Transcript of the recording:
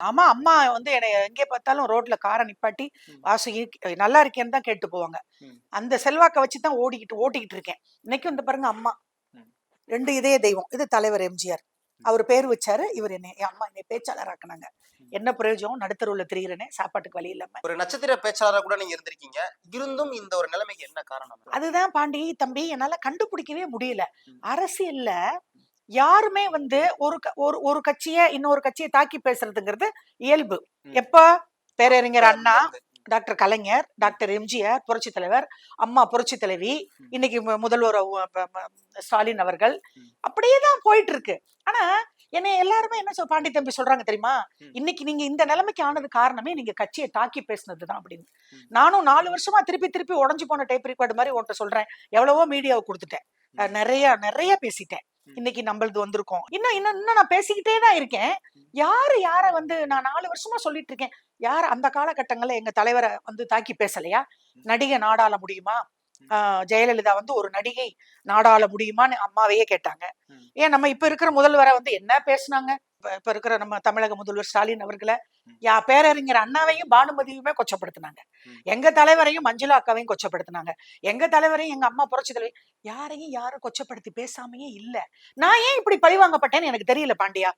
ஆமா, அம்மா வந்து என்னைய எங்கே பார்த்தாலும் ரோட்ல கார நிப்பாட்டி, ம். "வாசு நல்லா இருக்கேன்னு" தான் கேட்டு போவாங்க. ம். அந்த செல்வாக்க வச்சு தான் ஓட்டிக்கிட்டு இருக்கேன். இன்னைக்கும் இந்த பாருங்க அம்மா. ம். 2 இதய தெய்வம். இது தலைவர் எம்ஜிஆர். ம். அவரு பேரு வச்சாரு. என் அம்மா என்னைய பேச்சாளர் ஆக்குனாங்க. ம். என்ன பிரயோஜனம்? நடுத்தெருவுல திரியிறேனே, சாப்பாட்டுக்கு வழி இல்லாம. ஒரு நட்சத்திர பேச்சாளரா கூட நீங்க இருந்திருக்கீங்க. இருந்தும் இந்த ஒரு நிலைமைக்கு என்ன காரணம்? அதுதான் பாண்டி தம்பி என்னால கண்டுபிடிக்கவே முடியல. ம். அரசியல்ல யாருமே வந்து ஒரு கட்சிய இன்னொரு கட்சிய தாக்கி பேசுறதுங்கிறது இயல்பு. ம். எப்ப? பேரறிஞர் அப்ப அண்ணா, இருந்து. டாக்டர் கலைஞர், டாக்டர் எம்ஜிஆர், புரட்சி தலைவர், அம்மா புரட்சி தலைவி, ம். இன்னைக்கு முதல்வர் ஸ்டாலின் அவர்கள். ம். அப்படியே தான் போயிட்டு இருக்கு. ஆனா என்னைய எல்லாருமே என்ன பாண்டி தம்பி சொல்றாங்க தெரியுமா? ம். இன்னைக்கு நீங்க இந்த நிலைமைக்கு ஆனது காரணமே நீங்க கட்சிய தாக்கி பேசுனதுதான் அப்படின்னு. ம். நானும் 4 வருஷமா திருப்பி திருப்பி உடைஞ்சு போன டேப் ரெக்கார்டு மாரி உன்ட்ட சொல்றேன். எவ்வளவோ மீடியாவுக்கு குடுத்துட்டேன். ம். நெறைய பேசிட்டேன். ம். இன்னைக்கு நம்மளது வந்திருக்கோம். இன்னும் நான் பேசிக்கிட்டே தான் இருக்கேன். யார வந்து நான் 4 வருஷமா சொல்லிட்டு இருக்கேன். அந்த காலகட்டங்கள்ல எங்க தலைவர வந்து தாக்கி பேசலையா? நடிகை நாடாள முடியுமா? ஜெயலலிதா வந்து ஒரு நடிகை நாடாள முடியுமான்னு அம்மாவையே கேட்டாங்க. ம். ஏன் நம்ம இப்ப இருக்கிற முதல்வர வந்து என்ன பேசுனாங்க? இப்ப இருக்கிற நம்ம தமிழக முதல்வர் ஸ்டாலின் அவர்கள, ம். பேரறிஞர் அண்ணாவையும், பானுமதியுமே கொச்சப்படுத்துனாங்க. ம். எங்க தலைவரையும் மஞ்சுளா அக்காவையும் கொச்சப்படுத்துனாங்க. எங்க தலைவரையும் எங்க அம்மா புரட்சி தலைவி யாரும் கொச்சப்படுத்தி பேசாமயே இல்ல. நான் ஏன் இப்படி பழிவாங்கப்பட்டேன்னு எனக்கு தெரியல பாண்டியா.